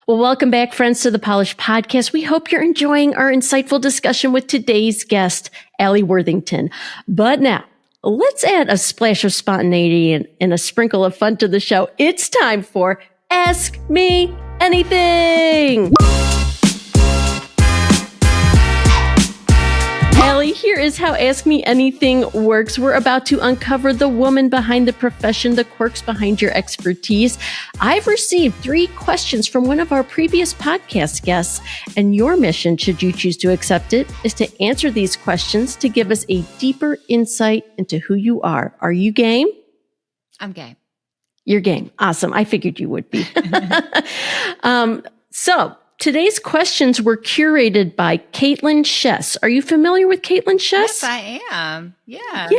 Well, welcome back, friends, to the Polished Podcast. We hope you're enjoying our insightful discussion with today's guest, Alli Worthington. But now, let's add a splash of spontaneity and a sprinkle of fun to the show. It's time for Ask Me Anything. Alli, here is how Ask Me Anything works. We're about to uncover the woman behind the profession, the quirks behind your expertise. I've received 3 questions from one of our previous podcast guests, and your mission, should you choose to accept it, is to answer these questions to give us a deeper insight into who you are. Are you game? I'm game. You're game. Awesome. I figured you would be. So today's questions were curated by Caitlin Chess. Are you familiar with Caitlin Chess? Yes, I am. Yeah.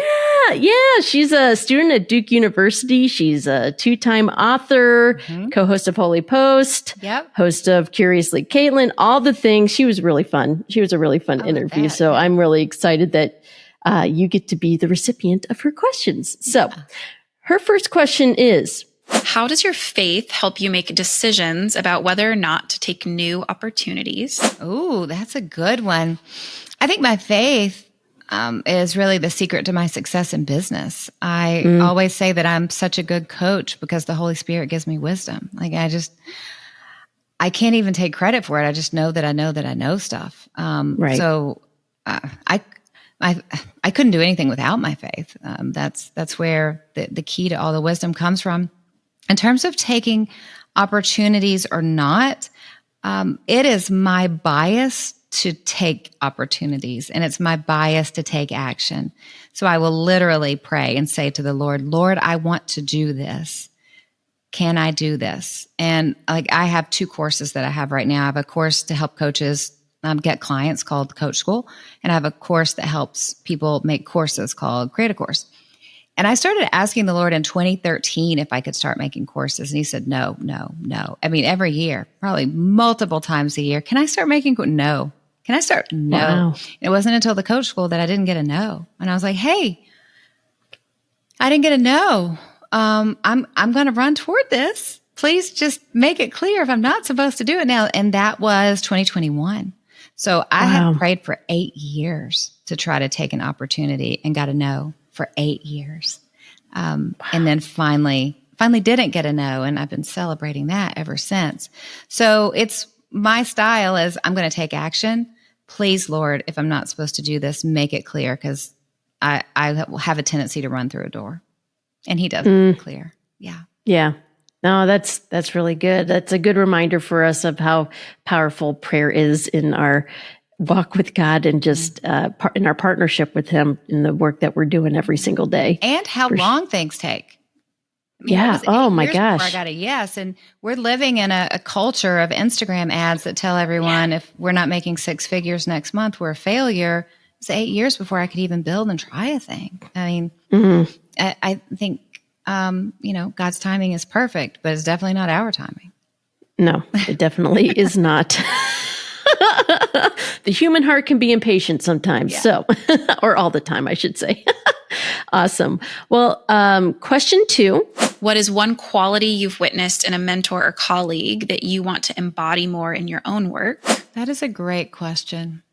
Yeah. She's a student at Duke University. She's a 2-time author, co-host of Holy Post, host of Curiously Caitlin, all the things. She was really fun. She was a really fun interview. So I'm really excited that you get to be the recipient of her questions. So her first question is, how does your faith help you make decisions about whether or not to take new opportunities? Oh, that's a good one. I think my faith is really the secret to my success in business. I always say that I'm such a good coach because the Holy Spirit gives me wisdom. Like I can't even take credit for it. I just know that I know stuff. Right. So I couldn't do anything without my faith. That's where the key to all the wisdom comes from. In terms of taking opportunities or not, it is my bias to take opportunities, and it's my bias to take action. So I will literally pray and say to the Lord, Lord, I want to do this. Can I do this? And I have 2 courses that I have right now. I have a course to help coaches get clients called Coach School, and I have a course that helps people make courses called Create a Course. And I started asking the Lord in 2013 if I could start making courses. And he said, no. I mean, every year, probably multiple times a year. Can I start making? No. Can I start? No. Wow. It wasn't until the Coach School that I didn't get a no. And I was like, hey, I didn't get a no. I'm going to run toward this. Please just make it clear if I'm not supposed to do it now. And that was 2021. So I had prayed for 8 years to try to take an opportunity and got a no for 8 years. And then finally didn't get a no. And I've been celebrating that ever since. So it's my style is I'm going to take action. Please, Lord, if I'm not supposed to do this, make it clear, because I have a tendency to run through a door, and he does make it clear. Yeah. Yeah. No, that's really good. That's a good reminder for us of how powerful prayer is in our walk with God and just in our partnership with Him in the work that we're doing every single day. And how long things take. I mean, yeah. Oh my gosh. I got a yes. And we're living in a culture of Instagram ads that tell everyone if we're not making 6 figures next month, we're a failure. It's 8 years before I could even build and try a thing. I mean, I think, God's timing is perfect, but it's definitely not our timing. No, it definitely is not. The human heart can be impatient sometimes. Yeah. So, or all the time, I should say. Awesome. Well, question 2. What is one quality you've witnessed in a mentor or colleague that you want to embody more in your own work? That is a great question.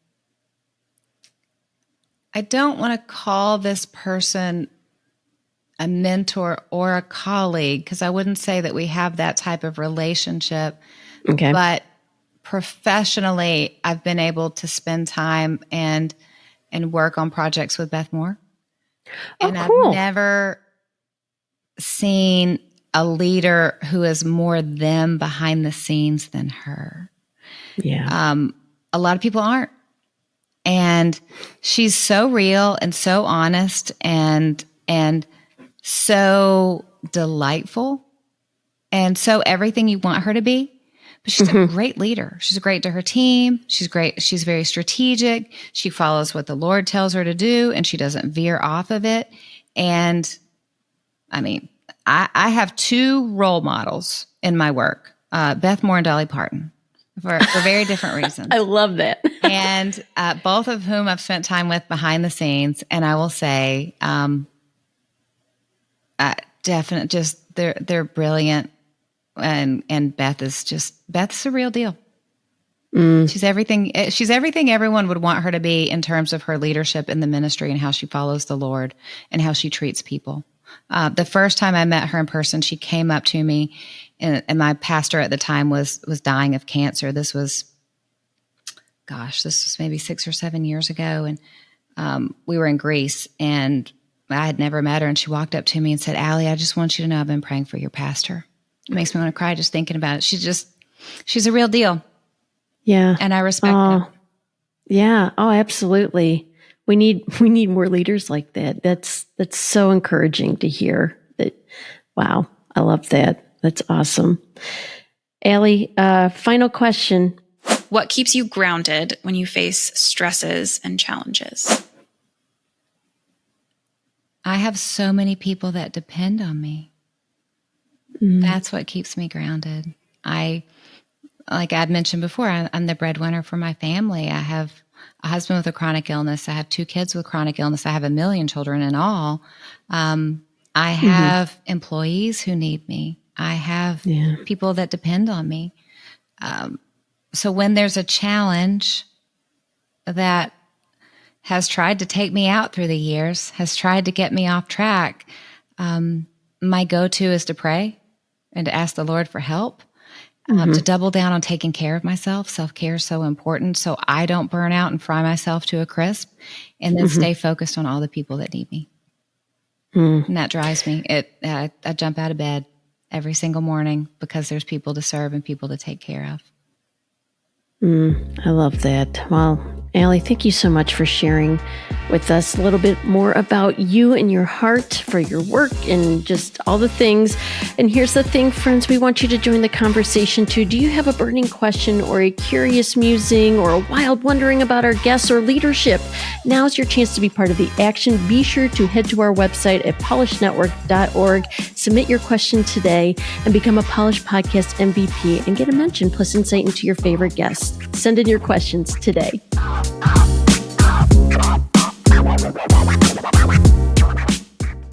I don't want to call this person a mentor or a colleague, because I wouldn't say that we have that type of relationship. Okay. But professionally, I've been able to spend time and work on projects with Beth Moore. And cool. I've never seen a leader who is more them behind the scenes than her. Yeah. A lot of people aren't. And she's so real and so honest and so delightful and so everything you want her to be. But she's a great leader. She's great to her team. She's great. She's very strategic. She follows what the Lord tells her to do, and she doesn't veer off of it. And I mean, I have 2 role models in my work, Beth Moore and Dolly Parton, for very different reasons. I love that. And both of whom I've spent time with behind the scenes. And I will say, definitely just they're brilliant And Beth's a real deal. She's everything everyone would want her to be in terms of her leadership in the ministry and how she follows the Lord and how she treats people. The first time I met her in person, she came up to me, and my pastor at the time was dying of cancer. This was maybe 6 or 7 years ago. And we were in Greece, and I had never met her. And she walked up to me and said, "Alli, I just want you to know I've been praying for your pastor." It makes me want to cry just thinking about it. She's a real deal. Yeah. And I respect her. Yeah. Oh, absolutely. We need more leaders like that. That's so encouraging to hear that. Wow. I love that. That's awesome. Alli, final question. What keeps you grounded when you face stresses and challenges? I have so many people that depend on me. That's what keeps me grounded. Like I'd mentioned before, I'm the breadwinner for my family. I have a husband with a chronic illness. I have 2 kids with chronic illness. I have 1 million children in all. I have employees who need me. I have people that depend on me. So when there's a challenge that has tried to take me out through the years, has tried to get me off track, my go-to is to pray and to ask the Lord for help, to double down on taking care of myself. Self-care is so important, so I don't burn out and fry myself to a crisp, and then stay focused on all the people that need me. And that drives me. I jump out of bed every single morning because there's people to serve and people to take care of. I love that. Well, Alli, thank you so much for sharing with us a little bit more about you and your heart for your work and just all the things. And here's the thing, friends, we want you to join the conversation too. Do you have a burning question or a curious musing or a wild wondering about our guests or leadership? Now's your chance to be part of the action. Be sure to head to our website at polishnetwork.org, submit your question today, and become a Polish Podcast MVP and get a mention plus insight into your favorite guests. Send in your questions today.